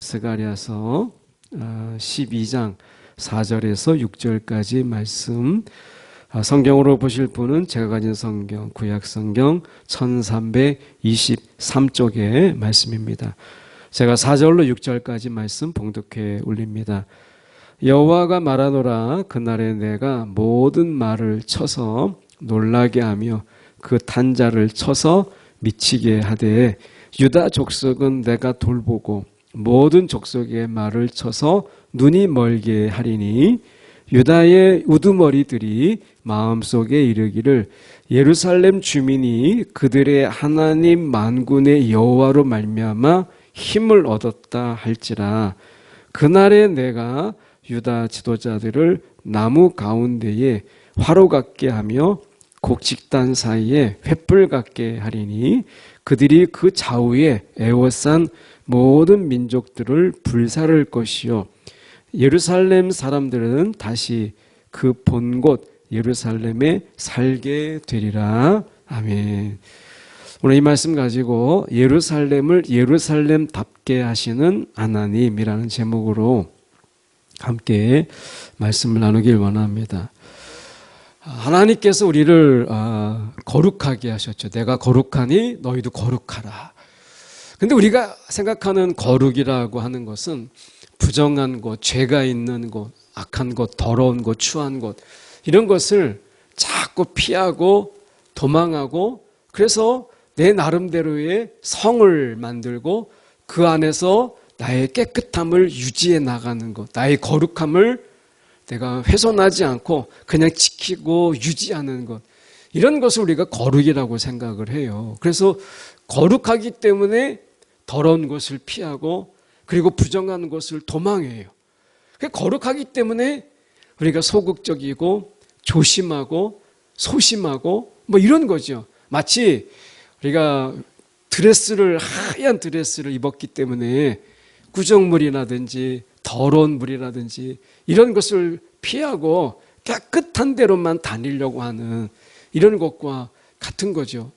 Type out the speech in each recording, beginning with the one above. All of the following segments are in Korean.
스가랴서 12장 4절에서 6절까지 말씀, 성경으로 보실 분은 제가 가진 성경, 구약성경 1323쪽의 말씀입니다. 제가 4절로 6절까지 말씀 봉독해 올립니다. 여호와가 말하노라. 그날에 내가 모든 말을 쳐서 놀라게 하며 그 탄자를 쳐서 미치게 하되, 유다 족속은 내가 돌보고 모든 족속의 말을 쳐서 눈이 멀게 하리니, 유다의 우두머리들이 마음속에 이르기를 예루살렘 주민이 그들의 하나님 만군의 여호와로 말미암아 힘을 얻었다 할지라. 그날에 내가 유다 지도자들을 나무 가운데에 화로 같게 하며 곡식단 사이에 횃불 같게 하리니, 그들이 그 좌우에 애워싼 모든 민족들을 불사를 것이요, 예루살렘 사람들은 다시 그 본 곳 예루살렘에 살게 되리라. 아멘. 오늘 이 말씀 가지고 예루살렘을 예루살렘답게 하시는 하나님이라는 제목으로 함께 말씀을 나누길 원합니다. 하나님께서 우리를 거룩하게 하셨죠. 내가 거룩하니 너희도 거룩하라. 근데 우리가 생각하는 거룩이라고 하는 것은 부정한 것, 죄가 있는 것, 악한 것, 더러운 것, 추한 것, 이런 것을 자꾸 피하고 도망하고, 그래서 내 나름대로의 성을 만들고 그 안에서 나의 깨끗함을 유지해 나가는 것, 나의 거룩함을 내가 훼손하지 않고 그냥 지키고 유지하는 것, 이런 것을 우리가 거룩이라고 생각을 해요. 그래서 거룩하기 때문에 더러운 것을 피하고, 그리고 부정한 것을 도망해요. 거룩하기 때문에 우리가 소극적이고 조심하고 소심하고 뭐 이런 거죠. 마치 우리가 하얀 드레스를 입었기 때문에 구정물이라든지 더러운 물이라든지 이런 것을 피하고 깨끗한 데로만 다니려고 하는 이런 것과 같은 거죠.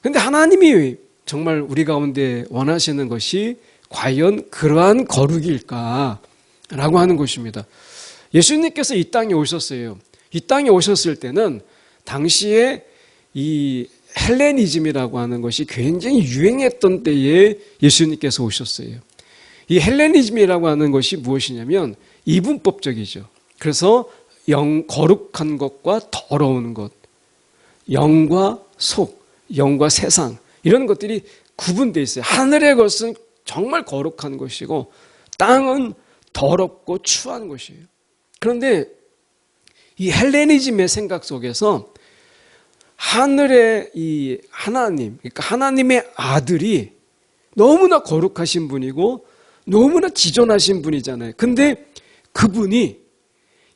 그런데 하나님이 정말 우리 가운데 원하시는 것이 과연 그러한 거룩일까라고 하는 것입니다. 예수님께서 이 땅에 오셨어요. 이 땅에 오셨을 때는 당시에 이 헬레니즘이라고 하는 것이 굉장히 유행했던 때에 예수님께서 오셨어요. 이 헬레니즘이라고 하는 것이 무엇이냐면 이분법적이죠. 그래서 거룩한 것과 더러운 것, 영과 속, 영과 세상, 이런 것들이 구분되어 있어요. 하늘의 것은 정말 거룩한 것이고 땅은 더럽고 추한 것이에요. 그런데 이 헬레니즘의 생각 속에서 하늘의 이 하나님, 그러니까 하나님의 아들이 너무나 거룩하신 분이고 너무나 지존하신 분이잖아요. 근데 그분이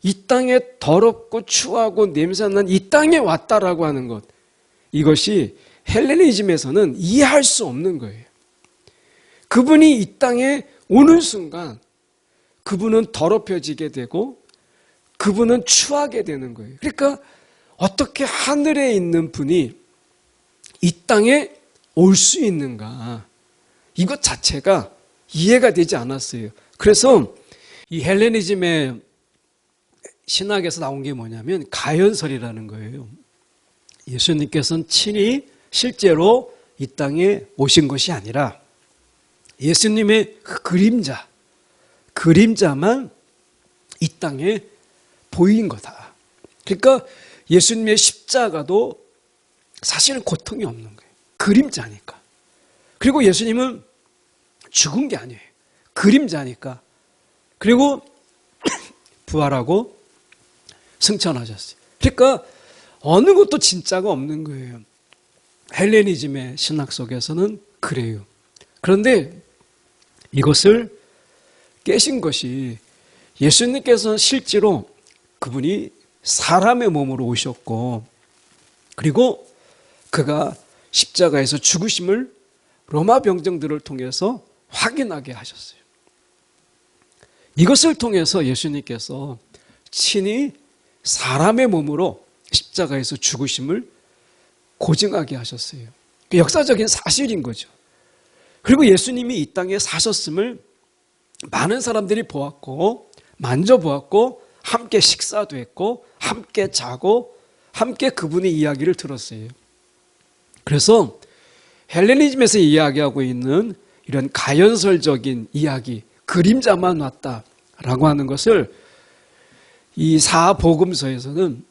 이 땅에 더럽고 추하고 냄새난 이 땅에 왔다라고 하는 것, 이것이 헬레니즘에서는 이해할 수 없는 거예요. 그분이 이 땅에 오는 순간 그분은 더럽혀지게 되고 그분은 추하게 되는 거예요. 그러니까 어떻게 하늘에 있는 분이 이 땅에 올 수 있는가, 이것 자체가 이해가 되지 않았어요. 그래서 이 헬레니즘의 신학에서 나온 게 뭐냐면 가연설이라는 거예요. 예수님께서는 친히 실제로 이 땅에 오신 것이 아니라 예수님의 그 그림자만 이 땅에 보인 거다. 그러니까 예수님의 십자가도 사실은 고통이 없는 거예요. 그림자니까. 그리고 예수님은 죽은 게 아니에요. 그림자니까. 그리고 부활하고 승천하셨어요. 그러니까 어느 것도 진짜가 없는 거예요. 헬레니즘의 신학 속에서는 그래요. 그런데 이것을 깨신 것이 예수님께서는 실제로 그분이 사람의 몸으로 오셨고, 그리고 그가 십자가에서 죽으심을 로마 병정들을 통해서 확인하게 하셨어요. 이것을 통해서 예수님께서 친히 사람의 몸으로 십자가에서 죽으심을 고증하게 하셨어요. 역사적인 사실인 거죠. 그리고 예수님이 이 땅에 사셨음을 많은 사람들이 보았고 만져보았고 함께 식사도 했고 함께 자고 함께 그분의 이야기를 들었어요. 그래서 헬레니즘에서 이야기하고 있는 이런 가연설적인 이야기, 그림자만 왔다라고 하는 것을 이 사복음서에서는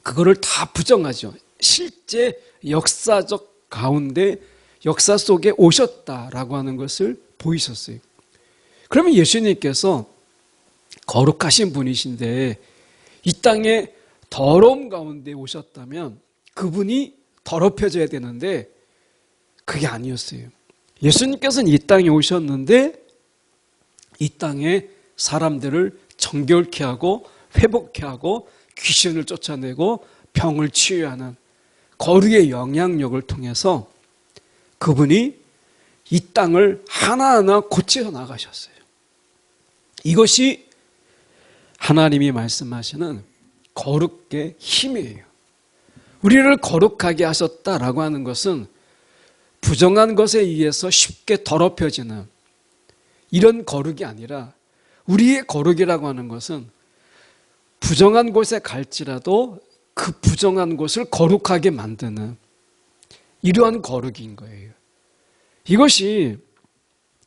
그거를 다 부정하죠. 실제 역사적 가운데 역사 속에 오셨다라고 하는 것을 보이셨어요. 그러면 예수님께서 거룩하신 분이신데 이 땅에 더러움 가운데 오셨다면 그분이 더럽혀져야 되는데 그게 아니었어요. 예수님께서는 이 땅에 오셨는데 이 땅에 사람들을 정결케 하고 회복케 하고 귀신을 쫓아내고 병을 치유하는 거룩의 영향력을 통해서 그분이 이 땅을 하나하나 고쳐 나가셨어요. 이것이 하나님이 말씀하시는 거룩의 힘이에요. 우리를 거룩하게 하셨다라고 하는 것은 부정한 것에 의해서 쉽게 더럽혀지는 이런 거룩이 아니라 우리의 거룩이라고 하는 것은 부정한 곳에 갈지라도 그 부정한 곳을 거룩하게 만드는 이러한 거룩인 거예요. 이것이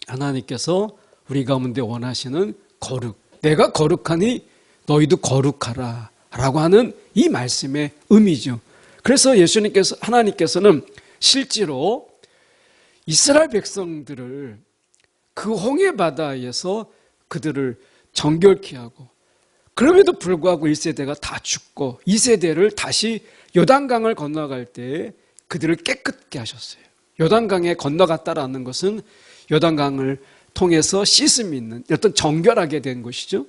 하나님께서 우리 가운데 원하시는 거룩. 내가 거룩하니 너희도 거룩하라 라고 하는 이 말씀의 의미죠. 그래서 하나님께서는 실제로 이스라엘 백성들을 그 홍해 바다에서 그들을 정결케 하고 그럼에도 불구하고 1세대가 다 죽고 2세대를 다시 요단강을 건너갈 때 그들을 깨끗게 하셨어요. 요단강에 건너갔다라는 것은 요단강을 통해서 씻음이 있는 어떤 정결하게 된 것이죠.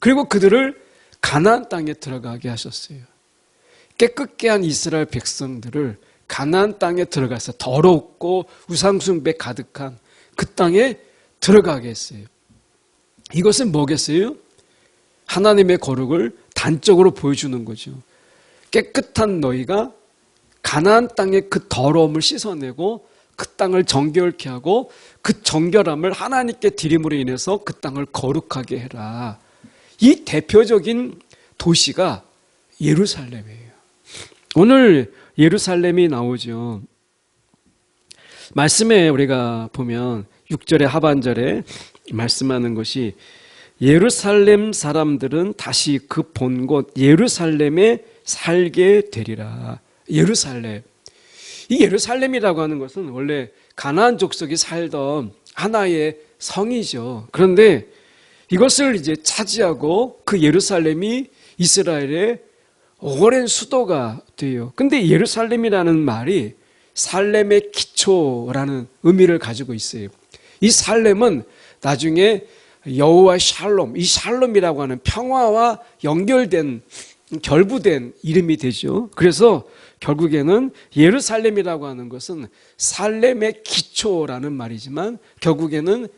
그리고 그들을 가나안 땅에 들어가게 하셨어요. 깨끗게 한 이스라엘 백성들을 가나안 땅에 들어가서 더럽고 우상숭배 가득한 그 땅에 들어가게 했어요. 이것은 뭐겠어요? 하나님의 거룩을 단적으로 보여주는 거죠. 깨끗한 너희가 가나안 땅의 그 더러움을 씻어내고 그 땅을 정결케 하고 그 정결함을 하나님께 드림으로 인해서 그 땅을 거룩하게 해라. 이 대표적인 도시가 예루살렘이에요. 오늘 예루살렘이 나오죠. 말씀에 우리가 보면 6절의 하반절에 말씀하는 것이 예루살렘 사람들은 다시 그 본 곳 예루살렘에 살게 되리라. 예루살렘. 이 예루살렘이라고 하는 것은 원래 가나안 족속이 살던 하나의 성이죠. 그런데 이것을 이제 차지하고 그 예루살렘이 이스라엘의 오랜 수도가 돼요. 근데 예루살렘이라는 말이 살렘의 기초라는 의미를 가지고 있어요. 이 살렘은 나중에 여호와 샬롬, 이 샬롬이라고 하는 평화와 연결된 결부된 이름이 되죠. 그래서 결국에는 예루살렘이라고 하는 것은 살렘의 기초라는 말이지만 결국에는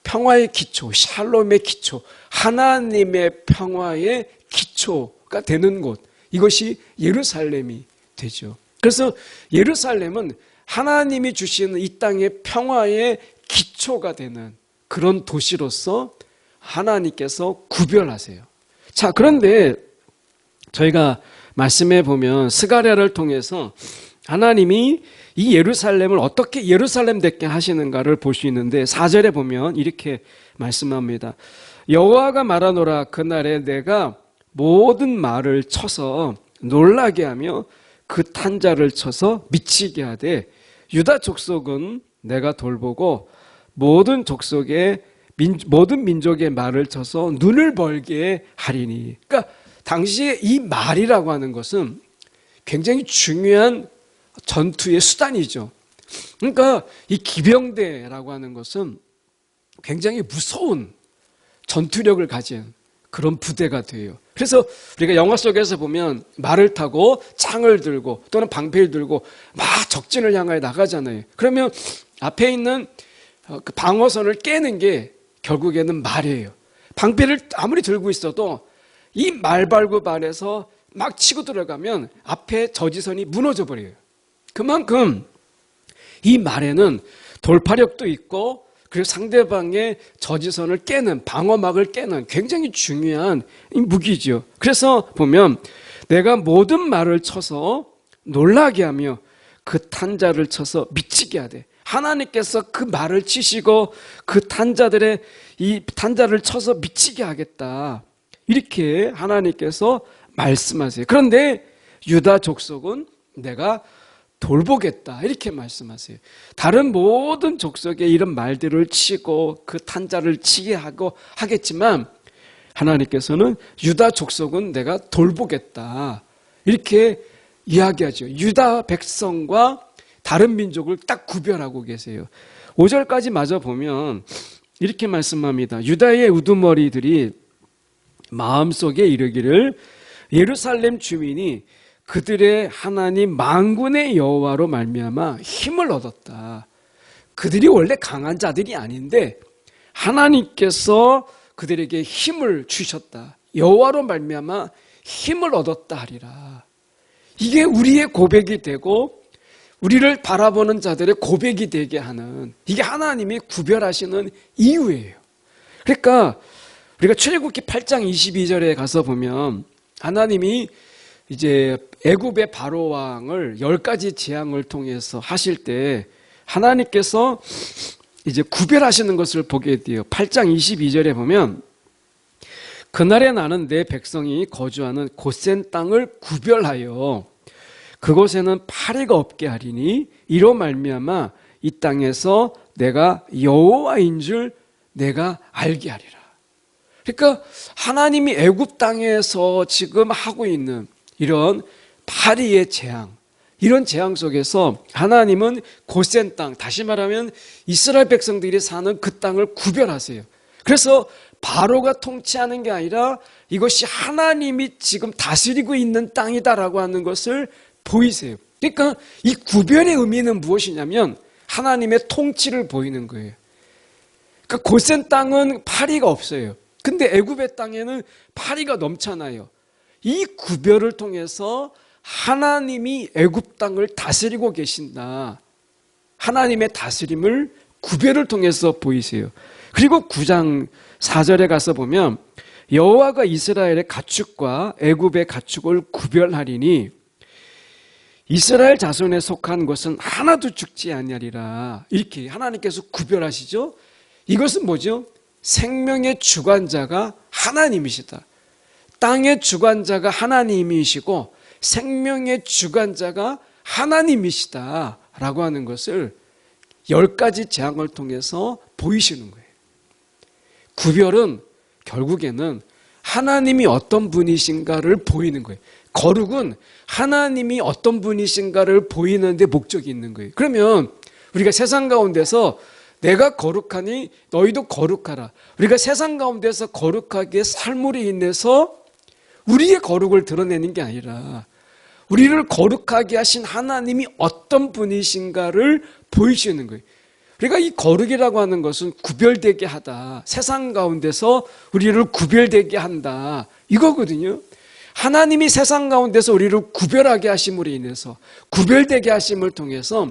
평화의 기초, 샬롬의 기초, 하나님의 평화의 기초가 되는 곳, 이것이 예루살렘이 되죠. 그래서 예루살렘은 하나님이 주시는 이 땅의 평화의 기초가 되는 그런 도시로서 하나님께서 구별하세요. 자, 그런데 저희가 말씀해 보면 스가랴를 통해서 하나님이 이 예루살렘을 어떻게 예루살렘 되게 하시는가를 볼 수 있는데 4절에 보면 이렇게 말씀합니다. 여호와가 말하노라 그날에 내가 모든 말을 쳐서 놀라게 하며 그 탄자를 쳐서 미치게 하되 유다 족속은 내가 돌보고 모든 족속의 모든 민족의 말을 쳐서 눈을 벌게 하리니. 그러니까 당시에 이 말이라고 하는 것은 굉장히 중요한 전투의 수단이죠. 그러니까 이 기병대라고 하는 것은 굉장히 무서운 전투력을 가진 그런 부대가 돼요. 그래서 우리가 영화 속에서 보면 말을 타고 창을 들고 또는 방패를 들고 막 적진을 향하여 나가잖아요. 그러면 앞에 있는 그 방어선을 깨는 게 결국에는 말이에요. 방패를 아무리 들고 있어도 이 말발굽 안에서 막 치고 들어가면 앞에 저지선이 무너져 버려요. 그만큼 이 말에는 돌파력도 있고 그리고 상대방의 저지선을 깨는, 방어막을 깨는 굉장히 중요한 무기죠. 그래서 보면 내가 모든 말을 쳐서 놀라게 하며 그 탄자를 쳐서 미치게 하되, 하나님께서 그 말을 치시고 그 탄자들의 이 탄자를 쳐서 미치게 하겠다, 이렇게 하나님께서 말씀하세요. 그런데 유다 족속은 내가 돌보겠다, 이렇게 말씀하세요. 다른 모든 족속에 이런 말들을 치고 그 탄자를 치게 하고 하겠지만 하나님께서는 유다 족속은 내가 돌보겠다, 이렇게 이야기하죠. 유다 백성과 다른 민족을 딱 구별하고 계세요. 5절까지 마저 보면 이렇게 말씀합니다. 유다의 우두머리들이 마음속에 이르기를 예루살렘 주민이 그들의 하나님 만군의 여호와로 말미암아 힘을 얻었다. 그들이 원래 강한 자들이 아닌데 하나님께서 그들에게 힘을 주셨다. 여호와로 말미암아 힘을 얻었다 하리라. 이게 우리의 고백이 되고 우리를 바라보는 자들의 고백이 되게 하는, 이게 하나님이 구별하시는 이유예요. 그러니까 우리가 출애굽기 8장 22절에 가서 보면 하나님이 이제 애굽의 바로 왕을 10가지 재앙을 통해서 하실 때 하나님께서 이제 구별하시는 것을 보게 돼요. 8장 22절에 보면 그날에 나는 내 백성이 거주하는 고센 땅을 구별하여 그곳에는 파리가 없게 하리니 이로 말미암아 이 땅에서 내가 여호와인 줄 내가 알게 하리라. 그러니까 하나님이 애굽 땅에서 지금 하고 있는 이런 파리의 재앙, 이런 재앙 속에서 하나님은 고센 땅, 다시 말하면 이스라엘 백성들이 사는 그 땅을 구별하세요. 그래서 바로가 통치하는 게 아니라 이것이 하나님이 지금 다스리고 있는 땅이다라고 하는 것을 보이세요. 그러니까 이 구별의 의미는 무엇이냐면 하나님의 통치를 보이는 거예요. 그러니까 고센 땅은 파리가 없어요. 근데 애굽의 땅에는 파리가 넘쳐나요. 이 구별을 통해서 하나님이 애굽 땅을 다스리고 계신다, 하나님의 다스림을 구별을 통해서 보이세요. 그리고 9장 4절에 가서 보면 여호와가 이스라엘의 가축과 애굽의 가축을 구별하리니 이스라엘 자손에 속한 것은 하나도 죽지 아니하리라. 이렇게 하나님께서 구별하시죠. 이것은 뭐죠? 생명의 주관자가 하나님이시다. 땅의 주관자가 하나님이시고 생명의 주관자가 하나님이시다 라고 하는 것을 10가지 재앙을 통해서 보이시는 거예요. 구별은 결국에는 하나님이 어떤 분이신가를 보이는 거예요. 거룩은 하나님이 어떤 분이신가를 보이는 데 목적이 있는 거예요. 그러면 우리가 세상 가운데서 내가 거룩하니 너희도 거룩하라, 우리가 세상 가운데서 거룩하게 삶으로 인해서 우리의 거룩을 드러내는 게 아니라 우리를 거룩하게 하신 하나님이 어떤 분이신가를 보이시는 거예요. 우리가 이 거룩이라고 하는 것은 구별되게 하다, 세상 가운데서 우리를 구별되게 한다, 이거거든요. 하나님이 세상 가운데서 우리를 구별하게 하심으로 인해서, 구별되게 하심을 통해서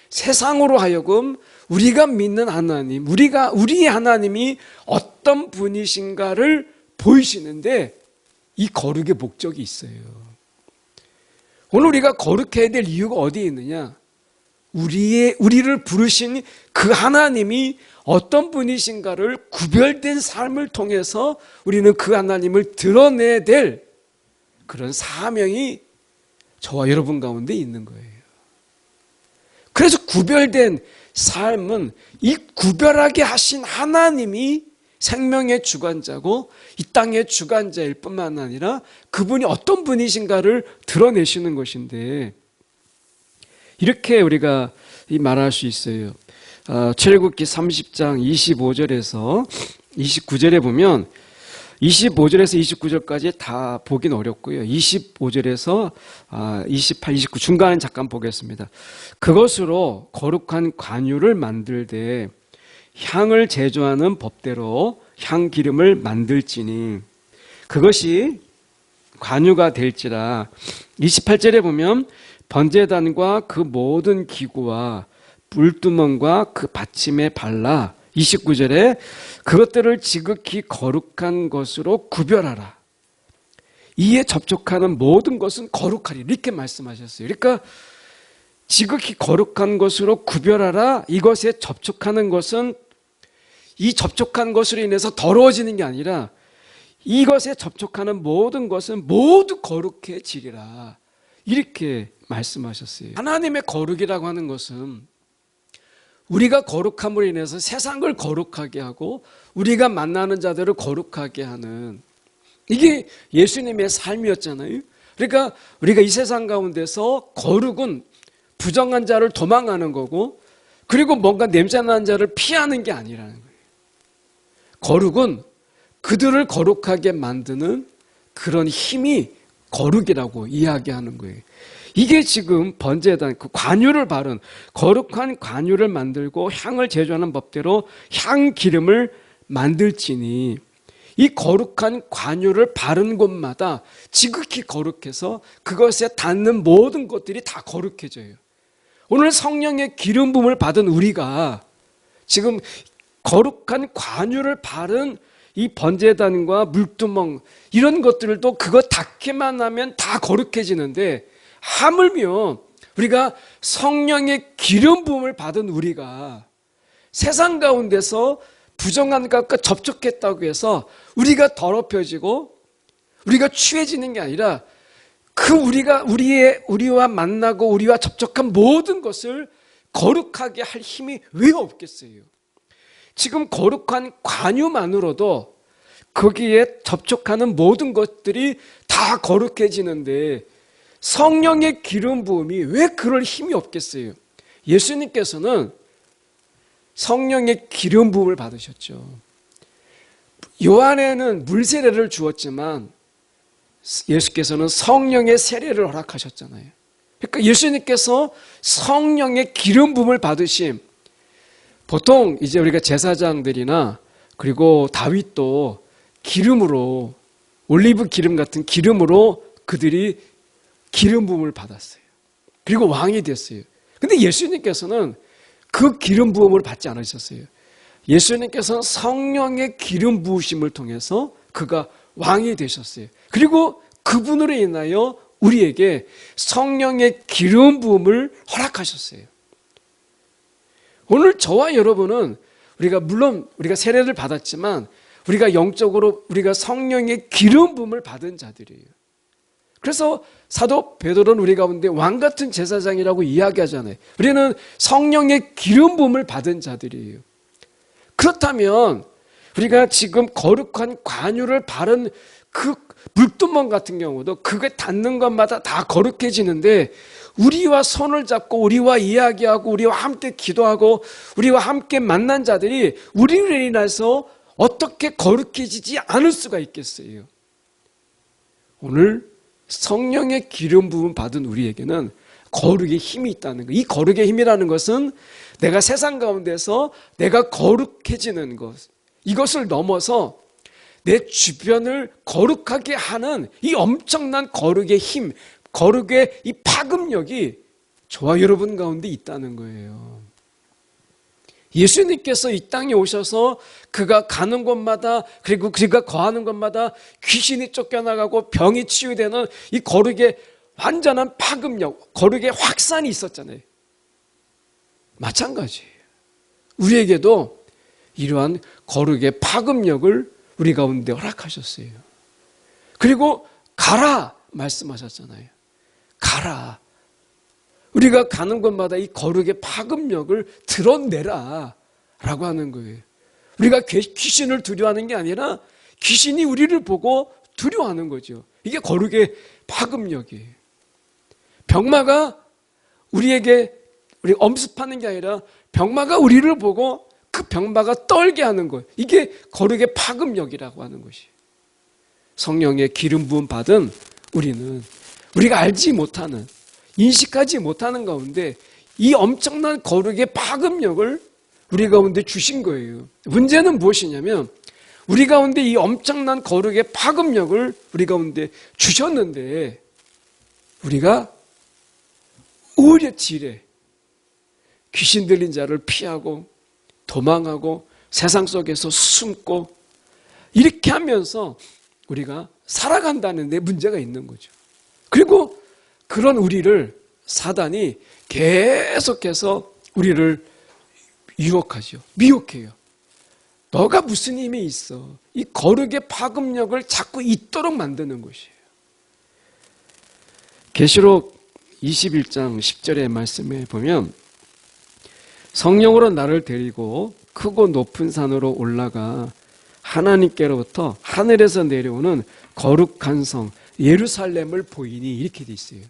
세상으로 하여금 우리가 믿는 하나님, 우리의 하나님이 어떤 분이신가를 보이시는데 이 거룩의 목적이 있어요. 오늘 우리가 거룩해야 될 이유가 어디에 있느냐? 우리를 부르신 그 하나님이 어떤 분이신가를 구별된 삶을 통해서 우리는 그 하나님을 드러내야 될 그런 사명이 저와 여러분 가운데 있는 거예요. 그래서 구별된 삶은 이 구별하게 하신 하나님이 생명의 주관자고 이 땅의 주관자일 뿐만 아니라 그분이 어떤 분이신가를 드러내시는 것인데, 이렇게 우리가 말할 수 있어요. 출애굽기 30장 25절에서 29절에 보면 25절에서 29절까지 다 보긴 어렵고요. 25절에서 28, 29 중간에 잠깐 보겠습니다. 그것으로 거룩한 관유를 만들되 향을 제조하는 법대로 향기름을 만들지니 그것이 관유가 될지라. 28절에 보면 번제단과 그 모든 기구와 물두멍과 그 받침에 발라 29절에 그것들을 지극히 거룩한 것으로 구별하라. 이에 접촉하는 모든 것은 거룩하리. 이렇게 말씀하셨어요. 그러니까 지극히 거룩한 것으로 구별하라. 이것에 접촉하는 것은 이 접촉한 것으로 인해서 더러워지는 게 아니라 이것에 접촉하는 모든 것은 모두 거룩해지리라. 이렇게 말씀하셨어요. 하나님의 거룩이라고 하는 것은 우리가 거룩함으로 인해서 세상을 거룩하게 하고 우리가 만나는 자들을 거룩하게 하는, 이게 예수님의 삶이었잖아요. 그러니까 우리가 이 세상 가운데서 거룩은 부정한 자를 도망하는 거고, 그리고 뭔가 냄새나는 자를 피하는 게 아니라는 거예요. 거룩은 그들을 거룩하게 만드는 그런 힘이 거룩이라고 이야기하는 거예요. 이게 지금 번제단, 그 관유를 바른 거룩한 관유를 만들고 향을 제조하는 법대로 향 기름을 만들지니, 이 거룩한 관유를 바른 곳마다 지극히 거룩해서 그것에 닿는 모든 것들이 다 거룩해져요. 오늘 성령의 기름 부음을 받은 우리가 지금 거룩한 관유를 바른 이 번제단과 물두멍 이런 것들도 그거 닿기만 하면 다 거룩해지는데, 하물며 우리가 성령의 기름 부음을 받은 우리가 세상 가운데서 부정한 것과 접촉했다고 해서 우리가 더럽혀지고 우리가 취해지는 게 아니라 그 우리와 만나고 우리와 접촉한 모든 것을 거룩하게 할 힘이 왜 없겠어요? 지금 거룩한 관유만으로도 거기에 접촉하는 모든 것들이 다 거룩해지는데 성령의 기름 부음이 왜 그럴 힘이 없겠어요? 예수님께서는 성령의 기름 부음을 받으셨죠. 요한에는 물 세례를 주었지만 예수께서는 성령의 세례를 허락하셨잖아요. 그러니까 예수님께서 성령의 기름 부음을 받으심, 보통 이제 우리가 제사장들이나 그리고 다윗도 기름으로, 올리브 기름 같은 기름으로 그들이 기름 부음을 받았어요. 그리고 왕이 됐어요. 근데 예수님께서는 그 기름 부음을 받지 않으셨어요. 예수님께서는 성령의 기름 부으심을 통해서 그가 왕이 되셨어요. 그리고 그분으로 인하여 우리에게 성령의 기름 부음을 허락하셨어요. 오늘 저와 여러분은 물론 우리가 세례를 받았지만 우리가 영적으로 우리가 성령의 기름 부음을 받은 자들이에요. 그래서 사도 베드로는 우리 가운데 왕 같은 제사장이라고 이야기하잖아요. 우리는 성령의 기름 부음을 받은 자들이에요. 그렇다면 우리가 지금 거룩한 관유를 바른 그 물두멍 같은 경우도 그게 닿는 것마다 다 거룩해지는데, 우리와 손을 잡고 우리와 이야기하고 우리와 함께 기도하고 우리와 함께 만난 자들이 우리를 인해서 어떻게 거룩해지지 않을 수가 있겠어요? 오늘 성령의 기름 부음 받은 우리에게는 거룩의 힘이 있다는 거예요. 이 거룩의 힘이라는 것은 내가 세상 가운데서 내가 거룩해지는 것, 이것을 넘어서 내 주변을 거룩하게 하는 이 엄청난 거룩의 힘, 거룩의 이 파급력이 저와 여러분 가운데 있다는 거예요. 예수님께서 이 땅에 오셔서 그가 가는 곳마다, 그리고 그가 거하는 곳마다 귀신이 쫓겨나가고 병이 치유되는 이 거룩의 완전한 파급력, 거룩의 확산이 있었잖아요. 마찬가지예요. 우리에게도 이러한 거룩의 파급력을 우리 가운데 허락하셨어요. 그리고 가라 말씀하셨잖아요. 가라. 우리가 가는 곳마다 이 거룩의 파급력을 드러내라 라고 하는 거예요. 우리가 귀신을 두려워하는 게 아니라 귀신이 우리를 보고 두려워하는 거죠. 이게 거룩의 파급력이에요. 병마가 우리 엄습하는 게 아니라 병마가 우리를 보고 그 병마가 떨게 하는 것, 이게 거룩의 파급력이라고 하는 것이에요. 성령의 기름 부음 받은 우리는 우리가 알지 못하는, 인식하지 못하는 가운데 이 엄청난 거룩의 파급력을 우리 가운데 주신 거예요. 문제는 무엇이냐면 우리 가운데 이 엄청난 거룩의 파급력을 우리 가운데 주셨는데 우리가 오히려 지레 귀신 들린 자를 피하고 도망하고 세상 속에서 숨고 이렇게 하면서 우리가 살아간다는 데 문제가 있는 거죠. 그리고 그런 우리를 사단이 계속해서 우리를 유혹하죠. 미혹해요. 너가 무슨 힘이 있어? 이 거룩의 파급력을 자꾸 있도록 만드는 것이에요. 계시록 21장 10절의 말씀에 보면 성령으로 나를 데리고 크고 높은 산으로 올라가 하나님께로부터 하늘에서 내려오는 거룩한 성 예루살렘을 보이니 이렇게 돼 있어요.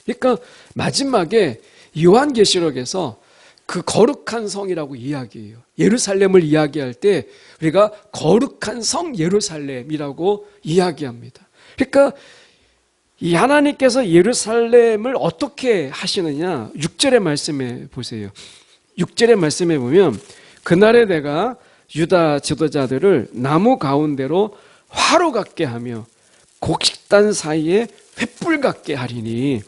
그러니까 마지막에 요한계시록에서 그 거룩한 성이라고 이야기해요. 예루살렘을 이야기할 때 우리가 거룩한 성 예루살렘이라고 이야기합니다. 그러니까 이 하나님께서 예루살렘을 어떻게 하시느냐 6절의 말씀에 보세요. 6절의 말씀에 보면 그날에 내가 유다 지도자들을 나무 가운데로 화로 같게 하며 곡식단 사이에 횃불 같게 하리니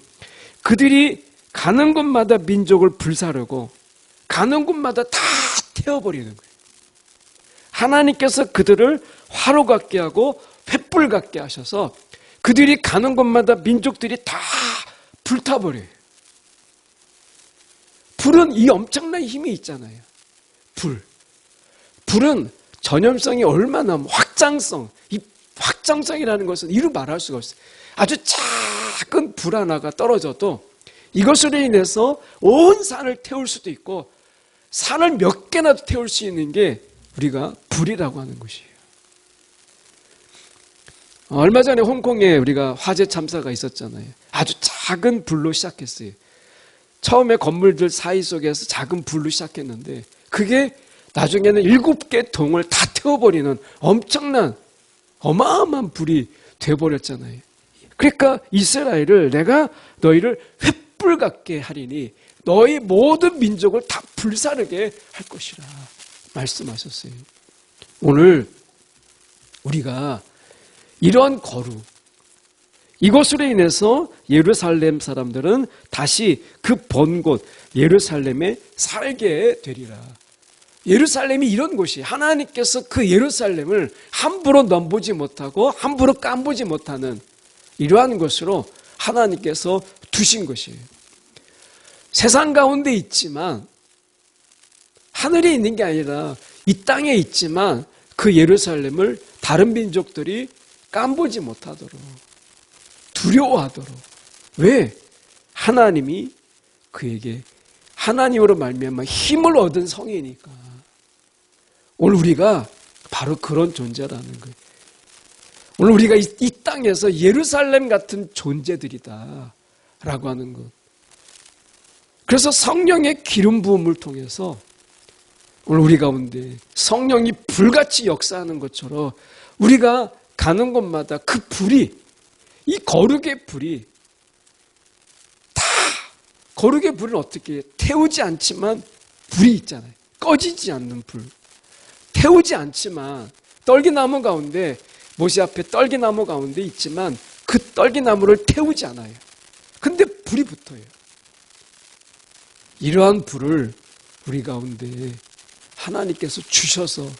그들이 가는 곳마다 민족을 불사르고 가는 곳마다 다 태워버리는 거예요. 하나님께서 그들을 화로 같게 하고 횃불 같게 하셔서 그들이 가는 곳마다 민족들이 다 불타버려요. 불은 이 엄청난 힘이 있잖아요. 불은 전염성이 얼마나 확장성, 이 확장성이라는 것은 이루 말할 수가 없어요. 아주 작은 불 하나가 떨어져도 이것으로 인해서 온 산을 태울 수도 있고 산을 몇 개나 태울 수 있는 게 우리가 불이라고 하는 것이에요. 얼마 전에 홍콩에 우리가 화재 참사가 있었잖아요. 아주 작은 불로 시작했어요. 처음에 건물들 사이 속에서 작은 불로 시작했는데 그게 나중에는 7개 동을 다 태워버리는 엄청난 어마어마한 불이 되어버렸잖아요. 그러니까 이스라엘을 내가 너희를 횃불 같게 하리니 너희 모든 민족을 다 불사르게 할 것이라 말씀하셨어요. 오늘 우리가 이러한 거룩 이것으로 인해서 예루살렘 사람들은 다시 그 본 곳 예루살렘에 살게 되리라. 예루살렘이 이런 곳이 하나님께서 그 예루살렘을 함부로 넘보지 못하고 함부로 깜보지 못하는 이러한 것으로 하나님께서 두신 것이에요. 세상 가운데 있지만 하늘에 있는 게 아니라 이 땅에 있지만 그 예루살렘을 다른 민족들이 깜보지 못하도록 두려워하도록 왜? 하나님이 그에게 하나님으로 말미암아 힘을 얻은 성이니까 오늘 우리가 바로 그런 존재라는 거예요. 오늘 우리가 이 땅에서 예루살렘 같은 존재들이다 라고 하는 것. 그래서 성령의 기름 부음을 통해서 오늘 우리 가운데 성령이 불같이 역사하는 것처럼 우리가 가는 곳마다 그 불이 이 거룩의 불이 다 거룩의 불은 어떻게 해요? 태우지 않지만 불이 있잖아요. 꺼지지 않는 불. 태우지 않지만 떨기나무 가운데 모세 앞에 떨기나무 가운데 있지만 그 떨기나무를 태우지 않아요. 근데 불이 붙어요. 이러한 불을 우리 가운데 하나님께서 주셔서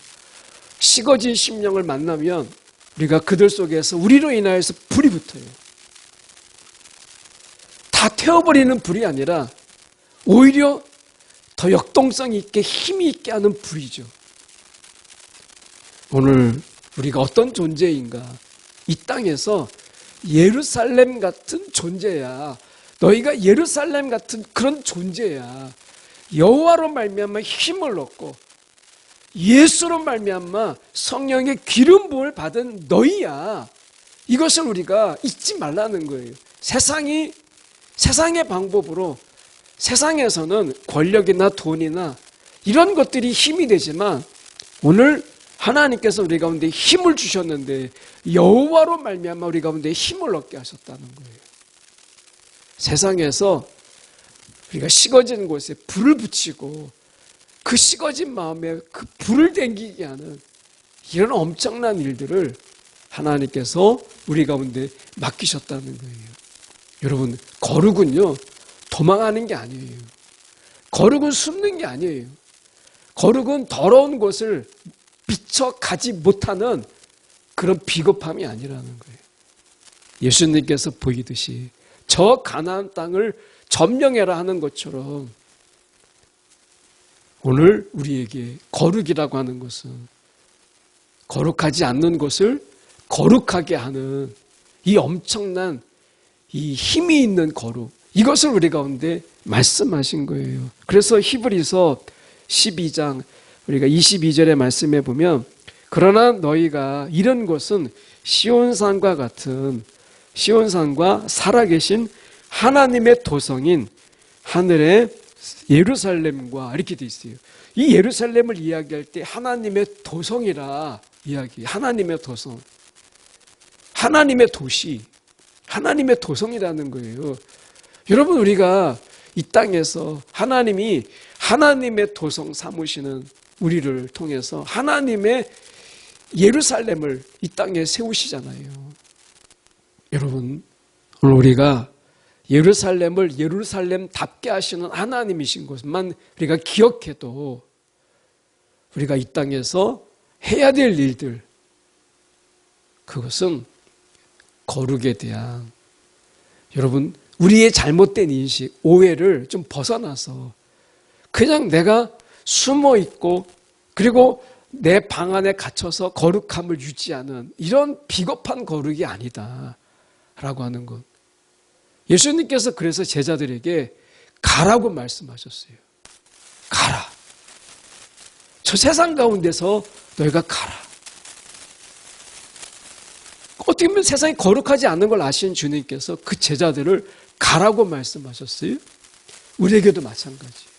식어진 심령을 만나면 우리가 그들 속에서 우리로 인하여서 불이 붙어요. 다 태워버리는 불이 아니라 오히려 더 역동성 있게 힘이 있게 하는 불이죠. 오늘 우리가 어떤 존재인가? 이 땅에서 예루살렘 같은 존재야. 너희가 예루살렘 같은 그런 존재야. 여호와로 말미암아 힘을 얻고 예수로 말미암아 성령의 기름 부음을 받은 너희야. 이것을 우리가 잊지 말라는 거예요. 세상의 방법으로 세상에서는 권력이나 돈이나 이런 것들이 힘이 되지만 오늘 하나님께서 우리 가운데 힘을 주셨는데 여호와로 말미암아 우리 가운데 힘을 얻게 하셨다는 거예요. 세상에서 우리가 식어진 곳에 불을 붙이고 그 식어진 마음에 그 불을 댕기게 하는 이런 엄청난 일들을 하나님께서 우리 가운데 맡기셨다는 거예요. 여러분, 거룩은요 도망하는 게 아니에요. 거룩은 숨는 게 아니에요. 거룩은 더러운 곳을 미쳐가지 못하는 그런 비겁함이 아니라는 거예요. 예수님께서 보이듯이 저 가나안 땅을 점령해라 하는 것처럼 오늘 우리에게 거룩이라고 하는 것은 거룩하지 않는 것을 거룩하게 하는 이 엄청난 이 힘이 있는 거룩, 이것을 우리 가운데 말씀하신 거예요. 그래서 히브리서 12장 우리가 22절의 말씀에 보면 그러나 너희가 이런 것은 시온산과 같은 시온산과 살아계신 하나님의 도성인 하늘의 예루살렘과 이렇게 돼 있어요. 이 예루살렘을 이야기할 때 하나님의 도성이라 이야기, 하나님의 도성, 하나님의 도시, 하나님의 도성이라는 거예요. 여러분, 우리가 이 땅에서 하나님이 하나님의 도성 삼으시는 우리를 통해서 하나님의 예루살렘을 이 땅에 세우시잖아요. 여러분, 오늘 우리가 예루살렘을 예루살렘답게 하시는 하나님이신 것만 우리가 기억해도 우리가 이 땅에서 해야 될 일들, 그것은 거룩에 대한, 여러분, 우리의 잘못된 인식, 오해를 좀 벗어나서 그냥 내가 숨어 있고 그리고 내 방 안에 갇혀서 거룩함을 유지하는 이런 비겁한 거룩이 아니다 라고 하는 것. 예수님께서 그래서 제자들에게 가라고 말씀하셨어요. 가라. 저 세상 가운데서 너희가 가라. 어떻게 보면 세상이 거룩하지 않는 걸 아시는 주님께서 그 제자들을 가라고 말씀하셨어요. 우리에게도 마찬가지.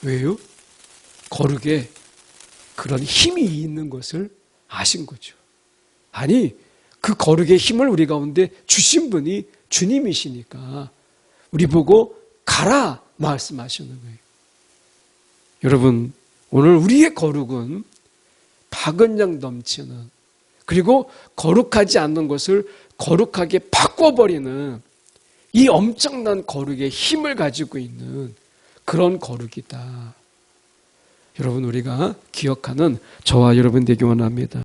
왜요? 거룩에 그런 힘이 있는 것을 아신 거죠. 아니, 그 거룩의 힘을 우리 가운데 주신 분이 주님이시니까 우리 보고 가라 말씀하시는 거예요. 여러분, 오늘 우리의 거룩은 박은영 넘치는, 그리고 거룩하지 않는 것을 거룩하게 바꿔버리는 이 엄청난 거룩의 힘을 가지고 있는 그런 거룩이다. 여러분, 우리가 기억하는 저와 여러분 되기 원합니다.